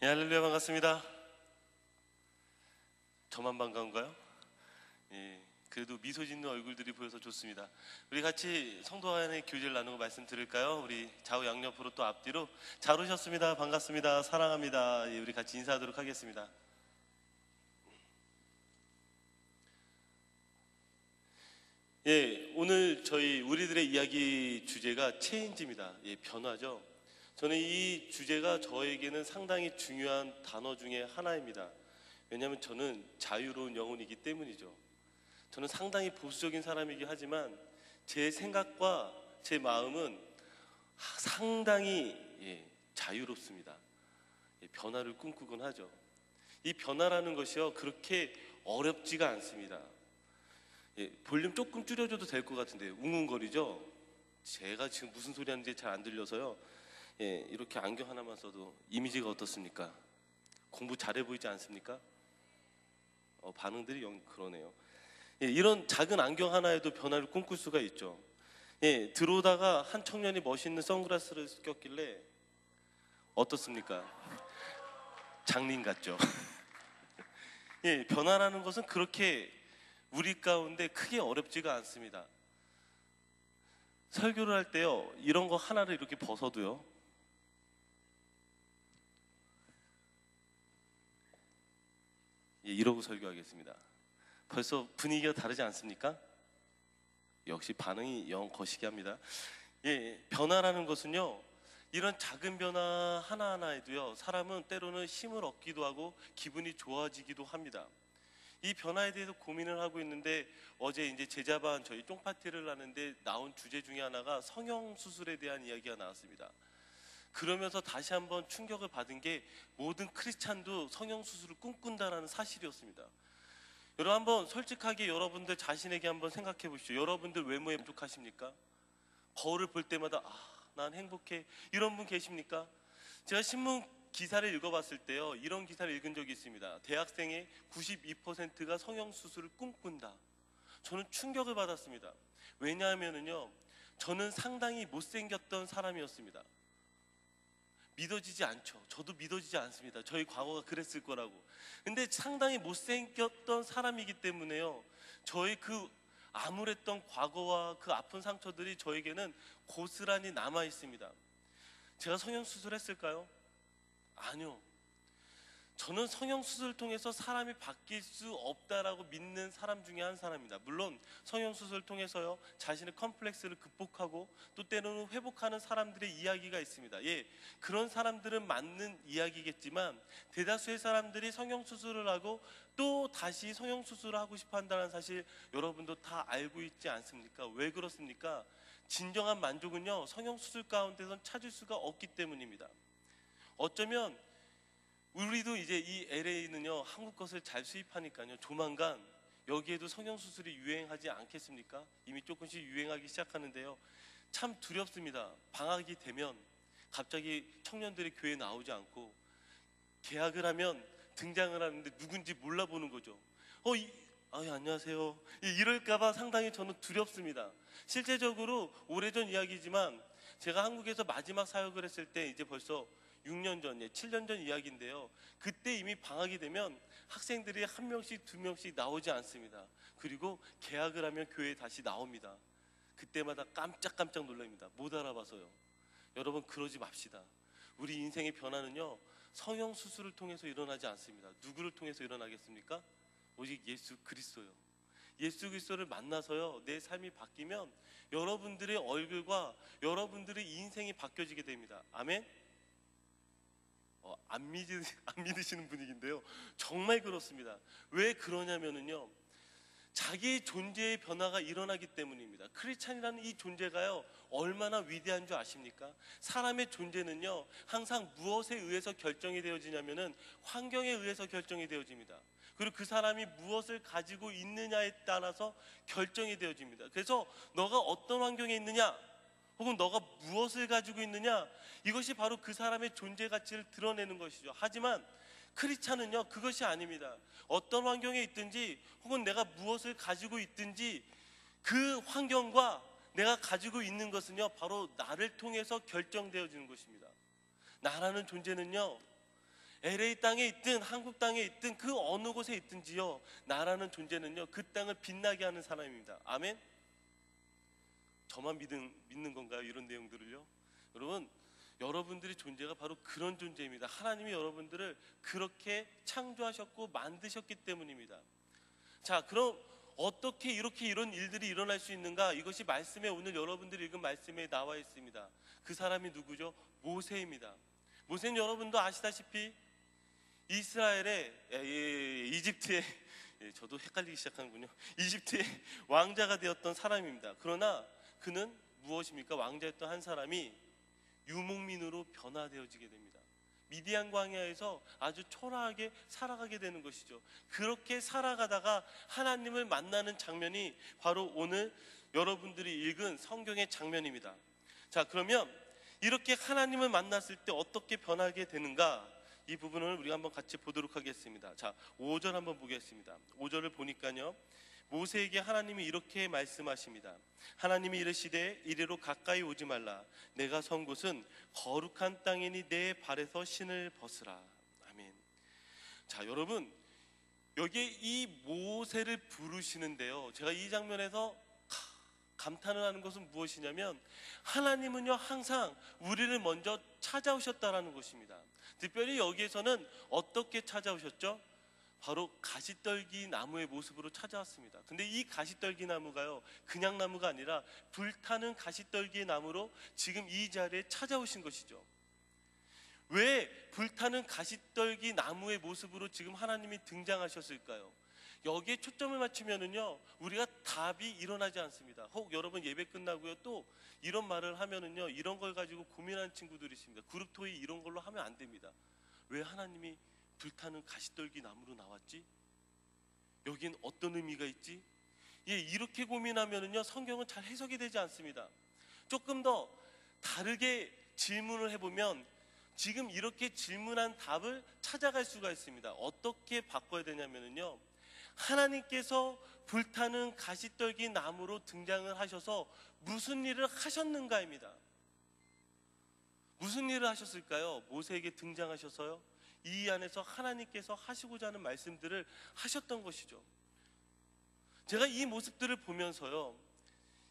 예, 할렐루야, 반갑습니다. 저만 반가운가요? 예, 그래도 미소 짓는 얼굴들이 보여서 좋습니다. 우리 같이 성도 간의 교제를 나누고 말씀 들을까요? 우리 좌우 양옆으로 또 앞뒤로. 잘 오셨습니다. 반갑습니다. 사랑합니다. 예, 우리 같이 인사하도록 하겠습니다. 예, 오늘 우리들의 이야기 주제가 체인지입니다. 예, 변화죠. 저는 이 주제가 저에게는 상당히 중요한 단어 중에 하나입니다. 왜냐하면 저는 자유로운 영혼이기 때문이죠. 저는 상당히 보수적인 사람이긴 하지만 제 생각과 제 마음은 상당히 자유롭습니다. 변화를 꿈꾸곤 하죠. 이 변화라는 것이요, 그렇게 어렵지가 않습니다. 볼륨 조금 줄여줘도 될 것 같은데 웅웅거리죠? 제가 지금 무슨 소리 하는지 잘 안 들려서요. 이렇게 안경 하나만 써도 이미지가 어떻습니까? 공부 잘해 보이지 않습니까? 반응들이 그러네요. 이런 작은 안경 하나에도 변화를 꿈꿀 수가 있죠. 들어오다가 한 청년이 멋있는 선글라스를 꼈길래 어떻습니까? 장님 같죠? 변화라는 것은 그렇게 우리 가운데 크게 어렵지가 않습니다. 설교를 할 때요, 이런 거 하나를 이렇게 벗어도요, 이러고 설교하겠습니다. 벌써 분위기가 다르지 않습니까? 역시 반응이 영 거시기 합니다. 변화라는 것은요, 이런 작은 변화 하나하나에도요, 사람은 때로는 힘을 얻기도 하고 기분이 좋아지기도 합니다. 이 변화에 대해서 고민을 하고 있는데, 어제 이제 제자반 저희 쫑파티를 하는데 나온 주제 중에 하나가 성형수술에 대한 이야기가 나왔습니다. 그러면서 다시 한번 충격을 받은 게, 모든 크리스찬도 성형수술을 꿈꾼다라는 사실이었습니다. 여러분, 한번 솔직하게 여러분들 자신에게 한번 생각해 보십시오. 여러분들 외모에 만족하십니까? 거울을 볼 때마다 난 행복해, 이런 분 계십니까? 제가 신문 기사를 읽어봤을 때요, 이런 기사를 읽은 적이 있습니다. 대학생의 92%가 성형수술을 꿈꾼다. 저는 충격을 받았습니다. 왜냐하면요, 저는 상당히 못생겼던 사람이었습니다. 믿어지지 않죠. 저도 믿어지지 않습니다. 저희 과거가 그랬을 거라고. 근데 상당히 못생겼던 사람이기 때문에요, 저의 그 암울했던 과거와 그 아픈 상처들이 저에게는 고스란히 남아 있습니다. 제가 성형수술 했을까요? 아니요. 저는 성형수술을 통해서 사람이 바뀔 수 없다라고 믿는 사람 중에 한 사람입니다. 물론 성형수술을 통해서요, 자신의 컴플렉스를 극복하고 또 때로는 회복하는 사람들의 이야기가 있습니다. 그런 사람들은 맞는 이야기겠지만, 대다수의 사람들이 성형수술을 하고 또 다시 성형수술을 하고 싶어 한다는 사실 여러분도 다 알고 있지 않습니까? 왜 그렇습니까? 진정한 만족은요, 성형수술 가운데선 찾을 수가 없기 때문입니다. 어쩌면 우리도 이제 이 LA는요, 한국 것을 잘 수입하니까요, 조만간 여기에도 성형수술이 유행하지 않겠습니까? 이미 조금씩 유행하기 시작하는데요, 참 두렵습니다. 방학이 되면 갑자기 청년들이 교회에 나오지 않고, 계약을 하면 등장을 하는데 누군지 몰라보는 거죠. 안녕하세요, 이럴까봐 상당히 저는 두렵습니다. 실제적으로 오래전 이야기지만, 제가 한국에서 마지막 사역을 했을 때 이제 벌써 6년 전, 7년 전 이야기인데요, 그때 이미 방학이 되면 학생들이 한 명씩 두 명씩 나오지 않습니다. 그리고 개학을 하면 교회에 다시 나옵니다. 그때마다 깜짝깜짝 놀랍니다. 못 알아봐서요. 여러분, 그러지 맙시다. 우리 인생의 변화는요, 성형수술을 통해서 일어나지 않습니다. 누구를 통해서 일어나겠습니까? 오직 예수 그리스도요. 예수 그리스도를 만나서요, 내 삶이 바뀌면 여러분들의 얼굴과 여러분들의 인생이 바뀌어지게 됩니다. 아멘? 안 믿으시는 분위기인데요, 정말 그렇습니다. 왜 그러냐면요, 자기 존재의 변화가 일어나기 때문입니다. 크리스찬이라는 이 존재가요, 얼마나 위대한 줄 아십니까? 사람의 존재는요, 항상 무엇에 의해서 결정이 되어지냐면은 환경에 의해서 결정이 되어집니다. 그리고 그 사람이 무엇을 가지고 있느냐에 따라서 결정이 되어집니다. 그래서 너가 어떤 환경에 있느냐, 혹은 너가 무엇을 가지고 있느냐, 이것이 바로 그 사람의 존재 가치를 드러내는 것이죠. 하지만 크리스찬은요, 그것이 아닙니다. 어떤 환경에 있든지, 혹은 내가 무엇을 가지고 있든지, 그 환경과 내가 가지고 있는 것은요, 바로 나를 통해서 결정되어지는 것입니다. 나라는 존재는요, LA 땅에 있든 한국 땅에 있든 그 어느 곳에 있든지요, 나라는 존재는요 그 땅을 빛나게 하는 사람입니다. 아멘. 저만 믿는 건가요? 이런 내용들을요. 여러분, 여러분들의 존재가 바로 그런 존재입니다. 하나님이 여러분들을 그렇게 창조하셨고 만드셨기 때문입니다. 자, 그럼 어떻게 이렇게 이런 일들이 일어날 수 있는가? 이것이 말씀에, 오늘 여러분들이 읽은 말씀에 나와 있습니다. 그 사람이 누구죠? 모세입니다. 모세는 여러분도 아시다시피 이집트의 저도 헷갈리기 시작하는군요. 이집트의 왕자가 되었던 사람입니다. 그러나 그는 무엇입니까? 왕자였던 한 사람이 유목민으로 변화되어지게 됩니다. 미디안 광야에서 아주 초라하게 살아가게 되는 것이죠. 그렇게 살아가다가 하나님을 만나는 장면이 바로 오늘 여러분들이 읽은 성경의 장면입니다. 자, 그러면 이렇게 하나님을 만났을 때 어떻게 변하게 되는가? 이 부분을 우리가 한번 같이 보도록 하겠습니다. 자, 5절 한번 보겠습니다. 5절을 보니까요, 모세에게 하나님이 이렇게 말씀하십니다. 하나님이 이르시되 이리로 가까이 오지 말라. 내가 선 곳은 거룩한 땅이니 내 발에서 신을 벗으라. 아멘. 자, 여러분, 여기에 이 모세를 부르시는데요, 제가 이 장면에서 감탄을 하는 것은 무엇이냐면, 하나님은요 항상 우리를 먼저 찾아오셨다라는 것입니다. 특별히 여기에서는 어떻게 찾아오셨죠? 바로 가시떨기 나무의 모습으로 찾아왔습니다. 근데 이 가시떨기 나무가요 그냥 나무가 아니라 불타는 가시떨기 나무로 지금 이 자리에 찾아오신 것이죠. 왜 불타는 가시떨기 나무의 모습으로 지금 하나님이 등장하셨을까요? 여기에 초점을 맞추면은요 우리가 답이 일어나지 않습니다. 혹 여러분 예배 끝나고요 또 이런 말을 하면은요, 이런 걸 가지고 고민하는 친구들이 있습니다. 그룹 토의 이런 걸로 하면 안 됩니다. 왜 하나님이 불타는 가시떨기 나무로 나왔지? 여긴 어떤 의미가 있지? 예, 이렇게 고민하면은요 성경은 잘 해석이 되지 않습니다. 조금 더 다르게 질문을 해보면 지금 이렇게 질문한 답을 찾아갈 수가 있습니다. 어떻게 바꿔야 되냐면은요, 하나님께서 불타는 가시떨기 나무로 등장을 하셔서 무슨 일을 하셨는가입니다. 무슨 일을 하셨을까요? 모세에게 등장하셔서요, 이 안에서 하나님께서 하시고자 하는 말씀들을 하셨던 것이죠. 제가 이 모습들을 보면서요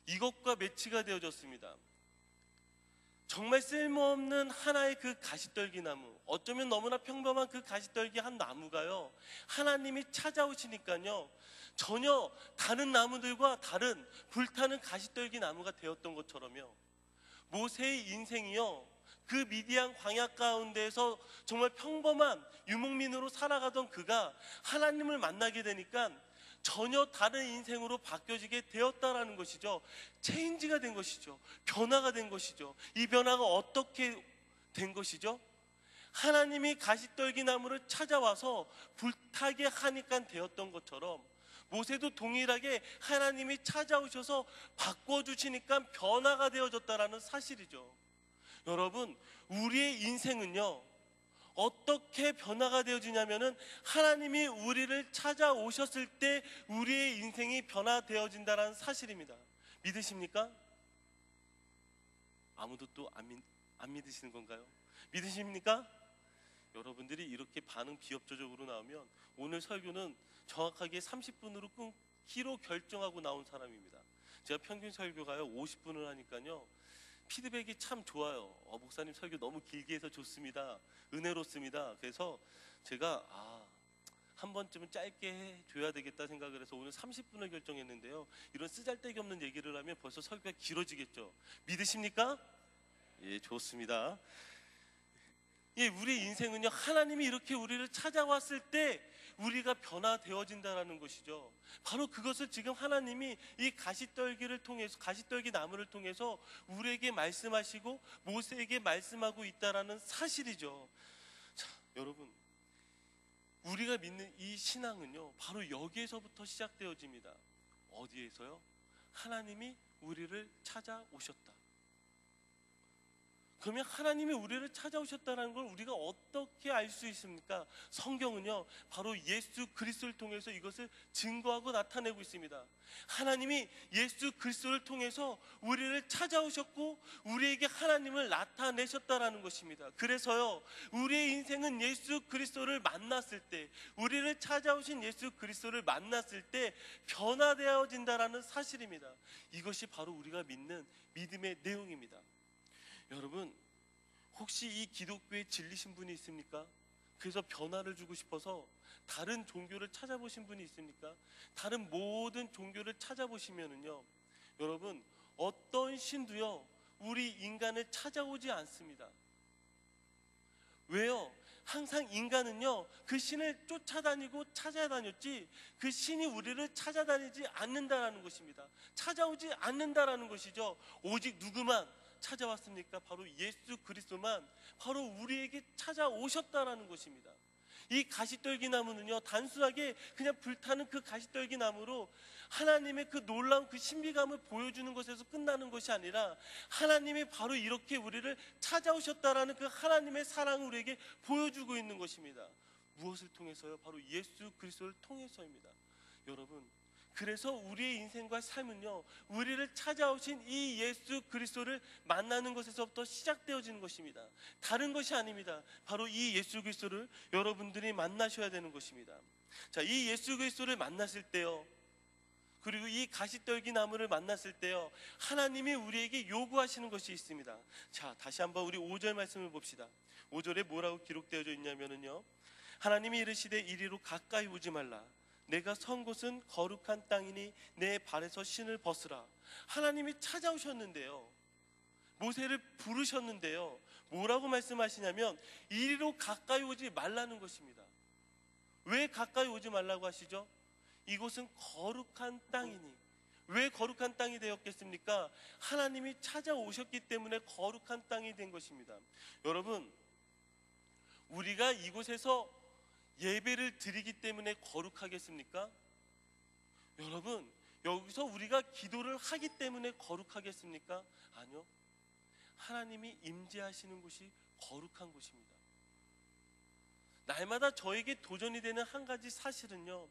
이것과 매치가 되어졌습니다. 정말 쓸모없는 하나의 그 가시떨기 나무, 어쩌면 너무나 평범한 그 가시떨기 한 나무가요 하나님이 찾아오시니까요 전혀 다른 나무들과 다른 불타는 가시떨기 나무가 되었던 것처럼요, 모세의 인생이요 그 미디안 광야 가운데에서 정말 평범한 유목민으로 살아가던 그가 하나님을 만나게 되니까 전혀 다른 인생으로 바뀌어지게 되었다라는 것이죠. 체인지가 된 것이죠. 변화가 된 것이죠. 이 변화가 어떻게 된 것이죠? 하나님이 가시떨기 나무를 찾아와서 불타게 하니까 되었던 것처럼 모세도 동일하게 하나님이 찾아오셔서 바꿔주시니까 변화가 되어졌다라는 사실이죠. 여러분, 우리의 인생은요 어떻게 변화가 되어지냐면은 하나님이 우리를 찾아오셨을 때 우리의 인생이 변화되어진다는 사실입니다. 믿으십니까? 아무도 또 안 믿으시는 건가요? 믿으십니까? 여러분들이 이렇게 반응 비협조적으로 나오면 오늘 설교는 정확하게 30분으로 끊기로 결정하고 나온 사람입니다. 제가 평균 설교가요 50분을 하니까요 피드백이 참 좋아요. 목사님 설교 너무 길게 해서 좋습니다. 은혜롭습니다. 그래서 제가 한 번쯤은 짧게 해줘야 되겠다 생각을 해서 오늘 30분을 결정했는데요, 이런 쓰잘데기 없는 얘기를 하면 벌써 설교가 길어지겠죠. 믿으십니까? 예, 좋습니다. 예, 우리 인생은요 하나님이 이렇게 우리를 찾아왔을 때 우리가 변화되어진다는 것이죠. 바로 그것을 지금 하나님이 이 가시떨기를 통해서, 가시떨기 나무를 통해서 우리에게 말씀하시고 모세에게 말씀하고 있다라는 사실이죠. 자, 여러분, 우리가 믿는 이 신앙은요 바로 여기에서부터 시작되어집니다. 어디에서요? 하나님이 우리를 찾아오셨다. 그러면 하나님이 우리를 찾아오셨다는 걸 우리가 어떻게 알 수 있습니까? 성경은요, 바로 예수 그리스도를 통해서 이것을 증거하고 나타내고 있습니다. 하나님이 예수 그리스도를 통해서 우리를 찾아오셨고 우리에게 하나님을 나타내셨다라는 것입니다. 그래서요, 우리의 인생은 예수 그리스도를 만났을 때, 우리를 찾아오신 예수 그리스도를 만났을 때 변화되어진다라는 사실입니다. 이것이 바로 우리가 믿는 믿음의 내용입니다. 여러분, 혹시 이 기독교에 질리신 분이 있습니까? 그래서 변화를 주고 싶어서 다른 종교를 찾아보신 분이 있습니까? 다른 모든 종교를 찾아보시면은요, 여러분, 어떤 신도요 우리 인간을 찾아오지 않습니다. 왜요? 항상 인간은요 그 신을 쫓아다니고 찾아다녔지 그 신이 우리를 찾아다니지 않는다라는 것입니다. 찾아오지 않는다라는 것이죠. 오직 누구만 찾아왔습니까? 바로 예수 그리스도만 바로 우리에게 찾아오셨다라는 것입니다. 이 가시떨기 나무는요 단순하게 그냥 불타는 그 가시떨기 나무로 하나님의 그 놀라운 그 신비감을 보여주는 것에서 끝나는 것이 아니라 하나님이 바로 이렇게 우리를 찾아오셨다라는 그 하나님의 사랑을 우리에게 보여주고 있는 것입니다. 무엇을 통해서요? 바로 예수 그리스도를 통해서입니다. 여러분, 그래서 우리의 인생과 삶은요 우리를 찾아오신 이 예수 그리스도를 만나는 것에서부터 시작되어지는 것입니다. 다른 것이 아닙니다. 바로 이 예수 그리스도를 여러분들이 만나셔야 되는 것입니다. 자, 이 예수 그리스도를 만났을 때요, 그리고 이 가시떨기 나무를 만났을 때요, 하나님이 우리에게 요구하시는 것이 있습니다. 자, 다시 한번 우리 5절 말씀을 봅시다. 5절에 뭐라고 기록되어져 있냐면요, 하나님이 이르시되 이리로 가까이 오지 말라. 내가 선 곳은 거룩한 땅이니 내 발에서 신을 벗으라. 하나님이 찾아오셨는데요, 모세를 부르셨는데요, 뭐라고 말씀하시냐면 이리로 가까이 오지 말라는 것입니다. 왜 가까이 오지 말라고 하시죠? 이곳은 거룩한 땅이니. 왜 거룩한 땅이 되었겠습니까? 하나님이 찾아오셨기 때문에 거룩한 땅이 된 것입니다. 여러분, 우리가 이곳에서 예배를 드리기 때문에 거룩하겠습니까? 여러분, 여기서 우리가 기도를 하기 때문에 거룩하겠습니까? 아니요. 하나님이 임재하시는 곳이 거룩한 곳입니다. 날마다 저에게 도전이 되는 한 가지 사실은요,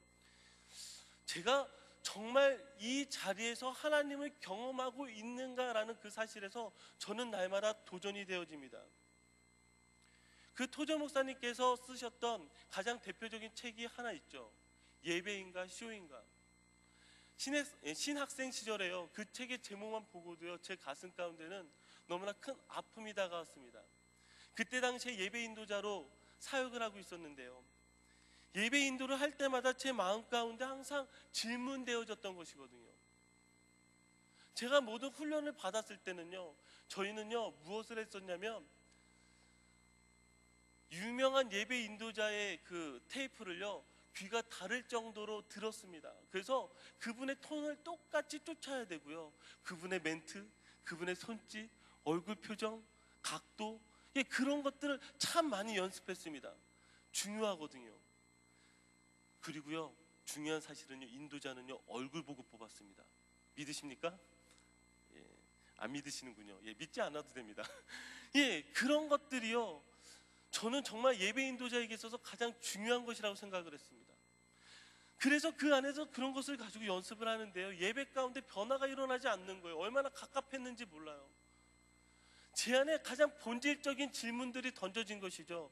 제가 정말 이 자리에서 하나님을 경험하고 있는가라는 그 사실에서 저는 날마다 도전이 되어집니다. 그 토저 목사님께서 쓰셨던 가장 대표적인 책이 하나 있죠. 예배인가 쇼인가. 신학생 시절에요, 그 책의 제목만 보고도요 제 가슴 가운데는 너무나 큰 아픔이 다가왔습니다. 그때 당시에 예배 인도자로 사역을 하고 있었는데요, 예배 인도를 할 때마다 제 마음 가운데 항상 질문되어졌던 것이거든요. 제가 모든 훈련을 받았을 때는요, 저희는요 무엇을 했었냐면 유명한 예배 인도자의 그 테이프를요 귀가 다를 정도로 들었습니다. 그래서 그분의 톤을 똑같이 쫓아야 되고요, 그분의 멘트, 그분의 손짓, 얼굴 표정, 각도, 그런 것들을 참 많이 연습했습니다. 중요하거든요. 그리고요, 중요한 사실은요, 인도자는요 얼굴 보고 뽑았습니다. 믿으십니까? 안 믿으시는군요. 믿지 않아도 됩니다. 그런 것들이요, 저는 정말 예배 인도자에게 있어서 가장 중요한 것이라고 생각을 했습니다. 그래서 그 안에서 그런 것을 가지고 연습을 하는데요, 예배 가운데 변화가 일어나지 않는 거예요. 얼마나 갑갑했는지 몰라요. 제 안에 가장 본질적인 질문들이 던져진 것이죠.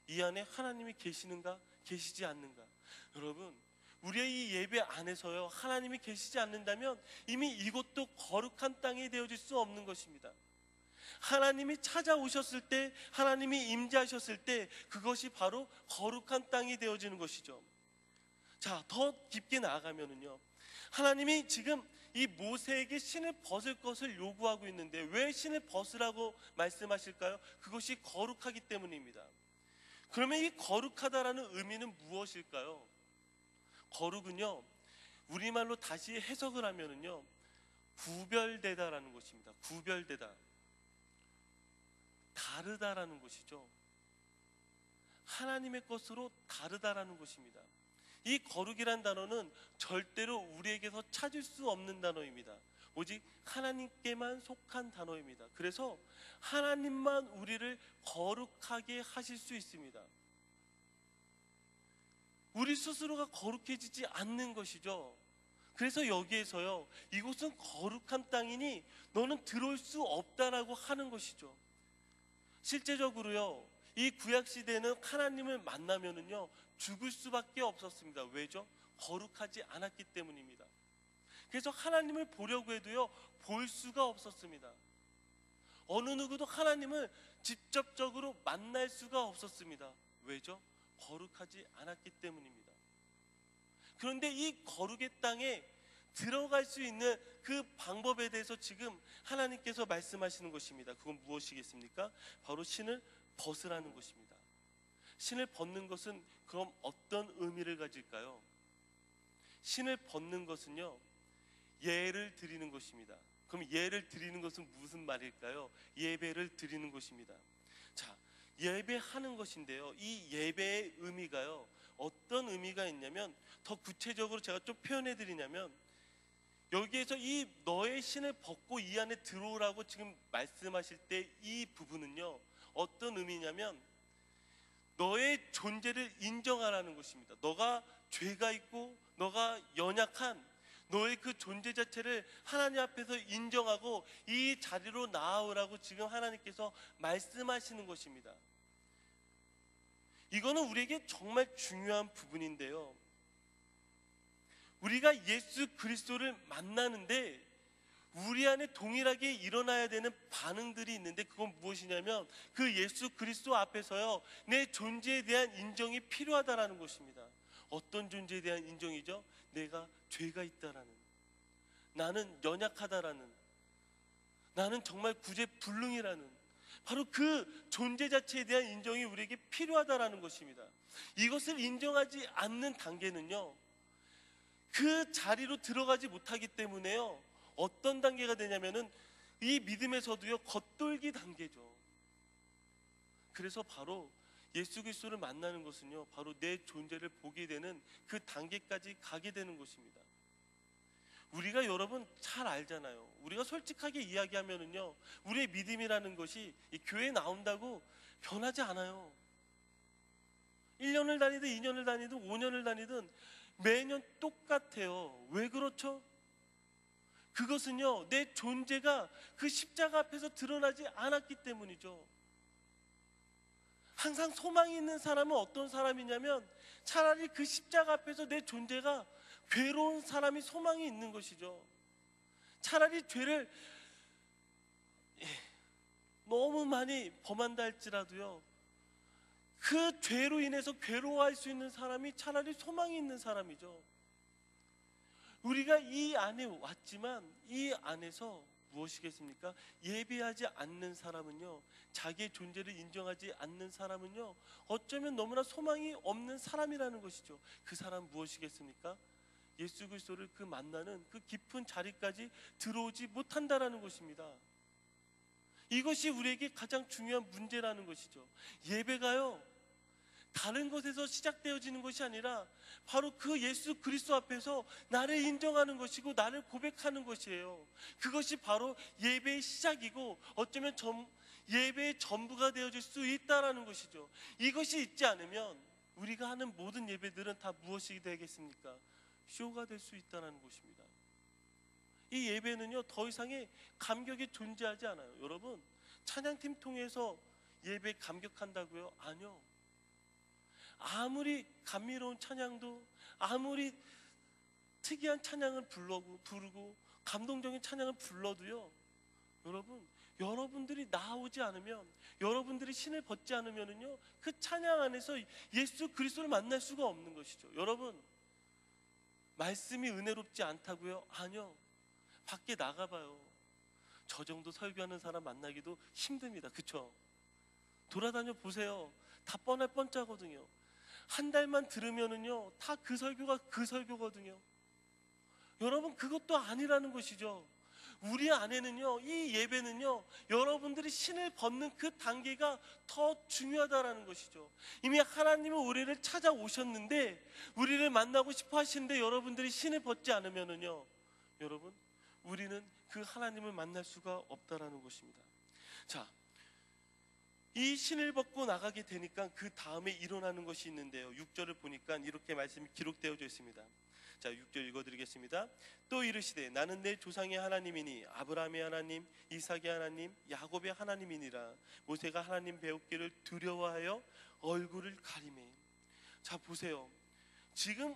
이 안에 하나님이 계시는가, 계시지 않는가. 여러분, 우리의 이 예배 안에서요 하나님이 계시지 않는다면 이미 이곳도 거룩한 땅이 되어질 수 없는 것입니다. 하나님이 찾아오셨을 때, 하나님이 임재하셨을 때 그것이 바로 거룩한 땅이 되어지는 것이죠. 자, 더 깊게 나아가면은요, 하나님이 지금 이 모세에게 신을 벗을 것을 요구하고 있는데 왜 신을 벗으라고 말씀하실까요? 그것이 거룩하기 때문입니다. 그러면 이 거룩하다라는 의미는 무엇일까요? 거룩은요, 우리말로 다시 해석을 하면은요 구별되다라는 것입니다. 구별되다, 다르다라는 것이죠. 하나님의 것으로 다르다라는 것입니다. 이 거룩이란 단어는 절대로 우리에게서 찾을 수 없는 단어입니다. 오직 하나님께만 속한 단어입니다. 그래서 하나님만 우리를 거룩하게 하실 수 있습니다. 우리 스스로가 거룩해지지 않는 것이죠. 그래서 여기에서요, 이곳은 거룩한 땅이니 너는 들어올 수 없다라고 하는 것이죠. 실제적으로요, 이 구약 시대는 하나님을 만나면은요 죽을 수밖에 없었습니다. 왜죠? 거룩하지 않았기 때문입니다. 그래서 하나님을 보려고 해도요 볼 수가 없었습니다. 어느 누구도 하나님을 직접적으로 만날 수가 없었습니다. 왜죠? 거룩하지 않았기 때문입니다. 그런데 이 거룩의 땅에 들어갈 수 있는 그 방법에 대해서 지금 하나님께서 말씀하시는 것입니다. 그건 무엇이겠습니까? 바로 신을 벗으라는 것입니다. 신을 벗는 것은 그럼 어떤 의미를 가질까요? 신을 벗는 것은요, 예를 드리는 것입니다. 그럼 예를 드리는 것은 무슨 말일까요? 예배를 드리는 것입니다. 자, 예배하는 것인데요, 이 예배의 의미가요 어떤 의미가 있냐면, 더 구체적으로 제가 좀 표현해 드리냐면, 여기에서 이 너의 신을 벗고 이 안에 들어오라고 지금 말씀하실 때 이 부분은요 어떤 의미냐면, 너의 존재를 인정하라는 것입니다. 너가 죄가 있고 너가 연약한 너의 그 존재 자체를 하나님 앞에서 인정하고 이 자리로 나아오라고 지금 하나님께서 말씀하시는 것입니다. 이거는 우리에게 정말 중요한 부분인데요, 우리가 예수 그리스도를 만나는데 우리 안에 동일하게 일어나야 되는 반응들이 있는데, 그건 무엇이냐면 그 예수 그리스도 앞에서요 내 존재에 대한 인정이 필요하다라는 것입니다. 어떤 존재에 대한 인정이죠? 내가 죄가 있다라는, 나는 연약하다라는, 나는 정말 구제불능이라는, 바로 그 존재 자체에 대한 인정이 우리에게 필요하다라는 것입니다. 이것을 인정하지 않는 단계는요 그 자리로 들어가지 못하기 때문에요 어떤 단계가 되냐면은 이 믿음에서도요 겉돌기 단계죠. 그래서 바로 예수 그리스도를 만나는 것은요 바로 내 존재를 보게 되는 그 단계까지 가게 되는 것입니다. 우리가 여러분 잘 알잖아요. 우리가 솔직하게 이야기하면은요 우리의 믿음이라는 것이 이 교회에 나온다고 변하지 않아요. 1년을 다니든 2년을 다니든 5년을 다니든 매년 똑같아요. 왜 그렇죠? 그것은요 내 존재가 그 십자가 앞에서 드러나지 않았기 때문이죠. 항상 소망이 있는 사람은 어떤 사람이냐면, 차라리 그 십자가 앞에서 내 존재가 괴로운 사람이 소망이 있는 것이죠. 차라리 죄를 너무 많이 범한다 할지라도요 그 죄로 인해서 괴로워할 수 있는 사람이 차라리 소망이 있는 사람이죠. 우리가 이 안에 왔지만 이 안에서 무엇이겠습니까? 예배하지 않는 사람은요, 자기의 존재를 인정하지 않는 사람은요 어쩌면 너무나 소망이 없는 사람이라는 것이죠. 그 사람 무엇이겠습니까? 예수 그리스도를 그 만나는 그 깊은 자리까지 들어오지 못한다라는 것입니다. 이것이 우리에게 가장 중요한 문제라는 것이죠. 예배가요 다른 것에서 시작되어지는 것이 아니라 바로 그 예수 그리스도 앞에서 나를 인정하는 것이고 나를 고백하는 것이에요. 그것이 바로 예배의 시작이고 어쩌면 예배의 전부가 되어질 수 있다라는 것이죠. 이것이 있지 않으면 우리가 하는 모든 예배들은 다 무엇이 되겠습니까? 쇼가 될 수 있다는 것입니다. 이 예배는요 더 이상의 감격이 존재하지 않아요. 여러분, 찬양팀 통해서 예배 감격한다고요? 아니요. 아무리 감미로운 찬양도, 아무리 특이한 찬양을 부르고 감동적인 찬양을 불러도요 여러분들이 나오지 않으면, 여러분들이 신을 벗지 않으면은요 그 찬양 안에서 예수 그리스도를 만날 수가 없는 것이죠. 여러분, 말씀이 은혜롭지 않다고요? 아니요. 밖에 나가봐요. 저 정도 설교하는 사람 만나기도 힘듭니다. 그쵸? 돌아다녀 보세요. 다 뻔할 뻔짜거든요. 한 달만 들으면은요 다 그 설교가 그 설교거든요. 여러분, 그것도 아니라는 것이죠. 우리 안에는요 이 예배는요 여러분들이 신을 벗는 그 단계가 더 중요하다라는 것이죠. 이미 하나님은 우리를 찾아오셨는데, 우리를 만나고 싶어 하시는데 여러분들이 신을 벗지 않으면은요 여러분 우리는 그 하나님을 만날 수가 없다라는 것입니다. 자, 이 신을 벗고 나가게 되니까 그 다음에 일어나는 것이 있는데요. 6절을 보니까 이렇게 말씀이 기록되어져 있습니다. 자, 6절 읽어드리겠습니다. 또 이르시되 나는 내 조상의 하나님이니 아브라함의 하나님, 이삭의 하나님, 야곱의 하나님이니라. 모세가 하나님 배웠기를 두려워하여 얼굴을 가리매. 자, 보세요. 지금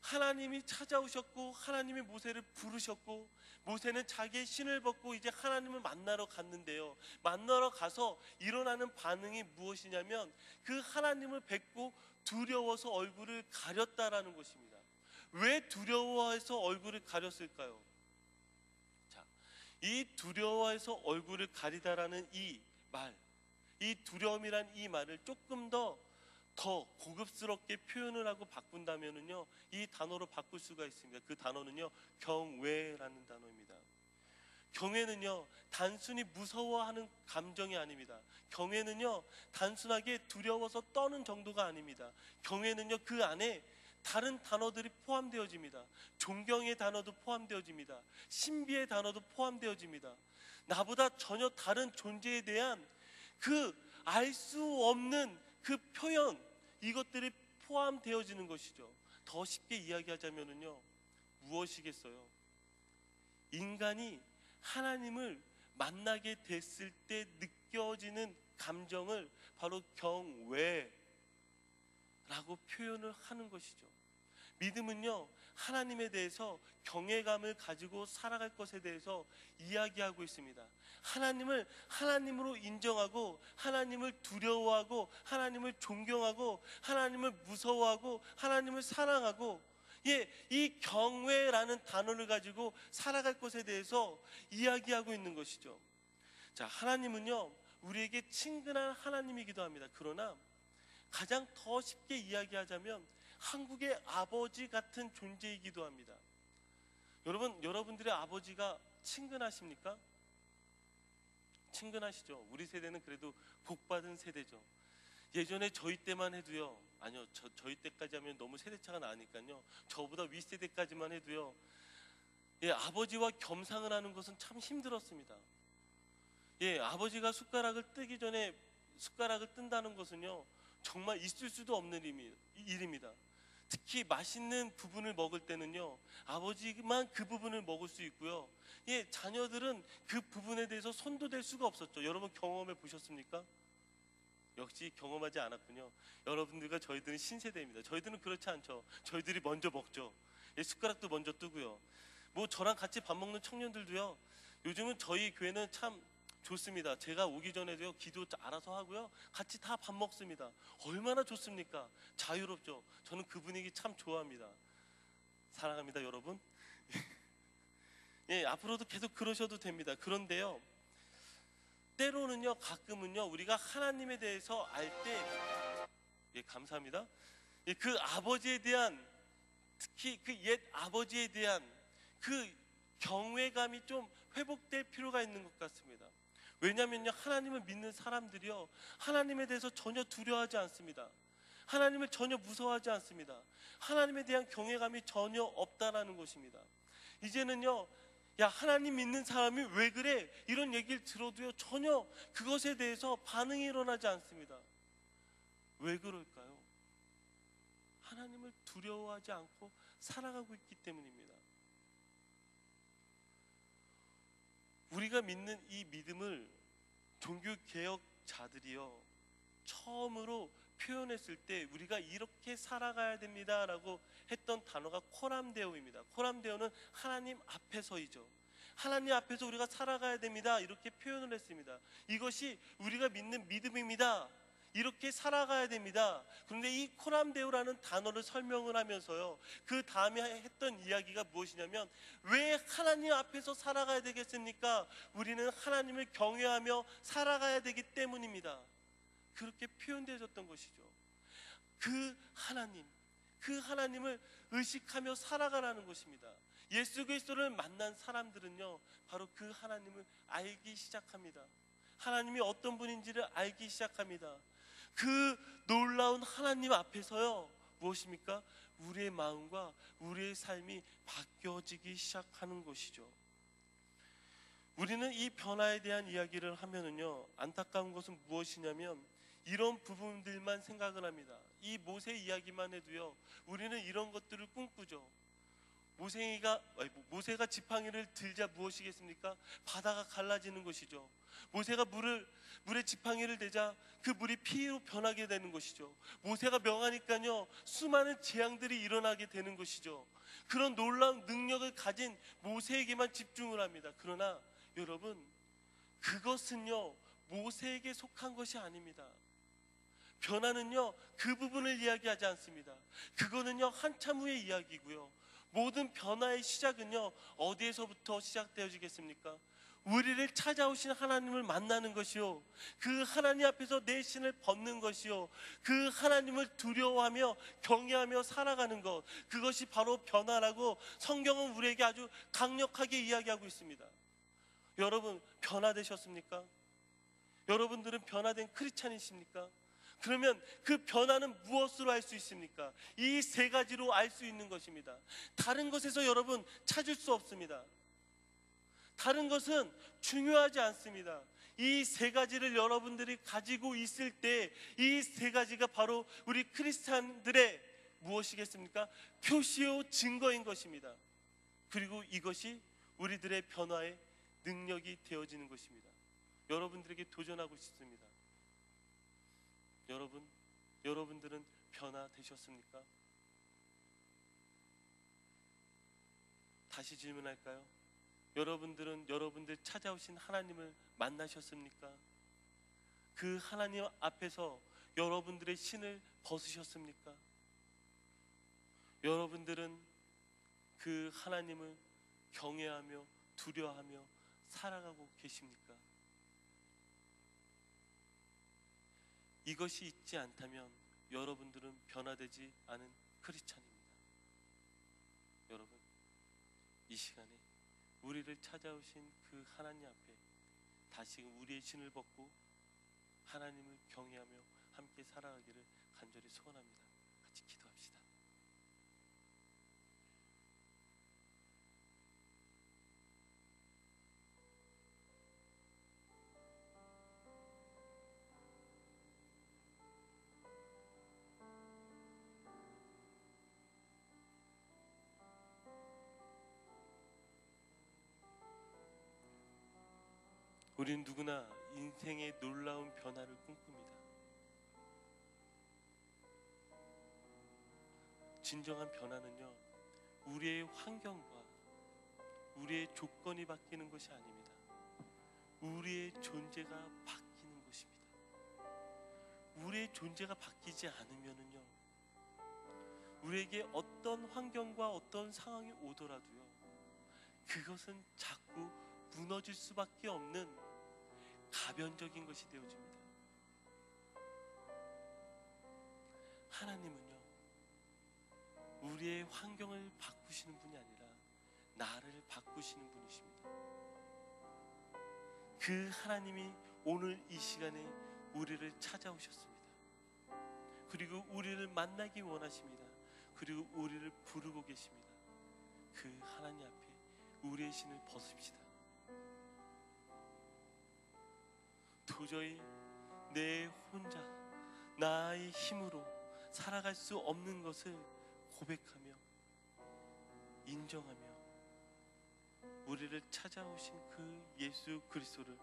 하나님이 찾아오셨고 하나님이 모세를 부르셨고 모세는 자기의 신을 벗고 이제 하나님을 만나러 갔는데요. 만나러 가서 일어나는 반응이 무엇이냐면 그 하나님을 뵙고 두려워서 얼굴을 가렸다라는 것입니다. 왜 두려워해서 얼굴을 가렸을까요? 자, 이 두려워해서 얼굴을 가리다라는 이 말, 이 두려움이란 이 말을 조금 더 고급스럽게 표현을 하고 바꾼다면은요, 이 단어로 바꿀 수가 있습니다. 그 단어는요, 경외라는 단어입니다. 경외는요, 단순히 무서워하는 감정이 아닙니다. 경외는요, 단순하게 두려워서 떠는 정도가 아닙니다. 경외는요, 그 안에 다른 단어들이 포함되어집니다. 존경의 단어도 포함되어집니다. 신비의 단어도 포함되어집니다. 나보다 전혀 다른 존재에 대한 그 알 수 없는 그 표현, 이것들이 포함되어지는 것이죠. 더 쉽게 이야기하자면요, 무엇이겠어요? 인간이 하나님을 만나게 됐을 때 느껴지는 감정을 바로 경외라고 표현을 하는 것이죠. 믿음은요, 하나님에 대해서 경외감을 가지고 살아갈 것에 대해서 이야기하고 있습니다. 하나님을 하나님으로 인정하고 하나님을 두려워하고 하나님을 존경하고 하나님을 무서워하고 하나님을 사랑하고, 이 경외라는 단어를 가지고 살아갈 것에 대해서 이야기하고 있는 것이죠. 자, 하나님은요, 우리에게 친근한 하나님이기도 합니다. 그러나 가장 더 쉽게 이야기하자면 한국의 아버지 같은 존재이기도 합니다. 여러분들의 아버지가 친근하십니까? 친근하시죠. 우리 세대는 그래도 복받은 세대죠. 예전에 저희 때만 해도요, 아니요, 저희 때까지 하면 너무 세대차가 나니까요, 저보다 윗세대까지만 해도요, 아버지와 겸상을 하는 것은 참 힘들었습니다. 아버지가 숟가락을 뜨기 전에 숟가락을 뜬다는 것은요, 정말 있을 수도 없는 일입니다. 특히 맛있는 부분을 먹을 때는요, 아버지만 그 부분을 먹을 수 있고요, 자녀들은 그 부분에 대해서 손도 댈 수가 없었죠. 여러분 경험해 보셨습니까? 역시 경험하지 않았군요. 여러분들과 저희들은 신세대입니다. 저희들은 그렇지 않죠. 저희들이 먼저 먹죠. 숟가락도 먼저 뜨고요. 뭐 저랑 같이 밥 먹는 청년들도요, 요즘은 저희 교회는 참 좋습니다. 제가 오기 전에도요, 기도 알아서 하고요, 같이 다 밥 먹습니다. 얼마나 좋습니까? 자유롭죠. 저는 그 분위기 참 좋아합니다. 사랑합니다, 여러분. 앞으로도 계속 그러셔도 됩니다. 그런데요, 때로는요, 가끔은요, 우리가 하나님에 대해서 알 때, 감사합니다. 그 아버지에 대한, 특히 그 옛 아버지에 대한 그 경외감이 좀 회복될 필요가 있는 것 같습니다. 왜냐하면요, 하나님을 믿는 사람들이요, 하나님에 대해서 전혀 두려워하지 않습니다. 하나님을 전혀 무서워하지 않습니다. 하나님에 대한 경외감이 전혀 없다라는 것입니다. 이제는요, 야, 하나님 믿는 사람이 왜 그래? 이런 얘기를 들어도요, 전혀 그것에 대해서 반응이 일어나지 않습니다. 왜 그럴까요? 하나님을 두려워하지 않고 살아가고 있기 때문입니다. 우리가 믿는 이 믿음을 종교개혁자들이요, 처음으로 표현했을 때 우리가 이렇게 살아가야 됩니다 라고 했던 단어가 코람데오입니다. 코람데오는 하나님 앞에서이죠. 하나님 앞에서 우리가 살아가야 됩니다, 이렇게 표현을 했습니다. 이것이 우리가 믿는 믿음입니다, 이렇게 살아가야 됩니다. 그런데 이 코람데오라는 단어를 설명을 하면서요, 그 다음에 했던 이야기가 무엇이냐면, 왜 하나님 앞에서 살아가야 되겠습니까? 우리는 하나님을 경외하며 살아가야 되기 때문입니다. 그렇게 표현되어졌던 것이죠. 그 하나님을 의식하며 살아가라는 것입니다. 예수 그리스도를 만난 사람들은요, 바로 그 하나님을 알기 시작합니다. 하나님이 어떤 분인지를 알기 시작합니다. 그 놀라운 하나님 앞에서요, 무엇입니까? 우리의 마음과 우리의 삶이 바뀌어지기 시작하는 것이죠. 우리는 이 변화에 대한 이야기를 하면은요, 안타까운 것은 무엇이냐면 이런 부분들만 생각을 합니다. 이 모세 이야기만 해도요, 우리는 이런 것들을 꿈꾸죠. 모세가 지팡이를 들자 무엇이겠습니까? 바다가 갈라지는 것이죠. 모세가 물에 지팡이를 대자 그 물이 피로 변하게 되는 것이죠. 모세가 명하니까요, 수많은 재앙들이 일어나게 되는 것이죠. 그런 놀라운 능력을 가진 모세에게만 집중을 합니다. 그러나 여러분, 그것은요, 모세에게 속한 것이 아닙니다. 변화는요, 그 부분을 이야기하지 않습니다. 그거는요, 한참 후의 이야기고요. 모든 변화의 시작은요, 어디에서부터 시작되어지겠습니까? 우리를 찾아오신 하나님을 만나는 것이요, 그 하나님 앞에서 내 신을 벗는 것이요, 그 하나님을 두려워하며 경외하며 살아가는 것, 그것이 바로 변화라고 성경은 우리에게 아주 강력하게 이야기하고 있습니다. 여러분, 변화되셨습니까? 여러분들은 변화된 크리스찬이십니까? 그러면 그 변화는 무엇으로 알 수 있습니까? 이 세 가지로 알 수 있는 것입니다. 다른 것에서 여러분 찾을 수 없습니다. 다른 것은 중요하지 않습니다. 이 세 가지를 여러분들이 가지고 있을 때 이 세 가지가 바로 우리 크리스찬들의 무엇이겠습니까? 표시요 증거인 것입니다. 그리고 이것이 우리들의 변화의 능력이 되어지는 것입니다. 여러분들에게 도전하고 싶습니다. 여러분들은 변화되셨습니까? 다시 질문할까요? 여러분들은 여러분들 찾아오신 하나님을 만나셨습니까? 그 하나님 앞에서 여러분들의 신을 벗으셨습니까? 여러분들은 그 하나님을 경외하며 두려워하며 살아가고 계십니까? 이것이 있지 않다면 여러분들은 변화되지 않은 크리스찬입니다. 여러분, 이 시간에 우리를 찾아오신 그 하나님 앞에 다시금 우리의 신을 벗고 하나님을 경외하며 함께 살아가기를 간절히 소원합니다. 같이 기도합시다. 우린 누구나 인생의 놀라운 변화를 꿈꿉니다. 진정한 변화는요, 우리의 환경과 우리의 조건이 바뀌는 것이 아닙니다. 우리의 존재가 바뀌는 것입니다. 우리의 존재가 바뀌지 않으면은요, 우리에게 어떤 환경과 어떤 상황이 오더라도요, 그것은 자꾸 무너질 수밖에 없는 가변적인 것이 되어집니다. 하나님은요, 우리의 환경을 바꾸시는 분이 아니라 나를 바꾸시는 분이십니다. 그 하나님이 오늘 이 시간에 우리를 찾아오셨습니다. 그리고 우리를 만나기 원하십니다. 그리고 우리를 부르고 계십니다. 그 하나님 앞에 우리의 신을 벗읍시다. 도저히 내 혼자 나의 힘으로 살아갈 수 없는 것을 고백하며 인정하며 우리를 찾아오신 그 예수 그리스도를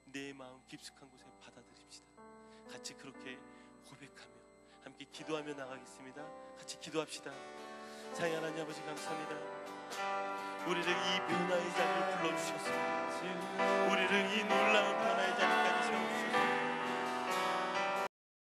내 마음 깊숙한 곳에 받아들입시다. 같이 그렇게 고백하며 함께 기도하며 나가겠습니다. 같이 기도합시다. 사랑하는 하나님 아버지, 감사합니다. 우리를 이 변화의 자리로 불러주셨습니다. 우리를 이 놀라운 변화의 자리까지 세워주셨습니다.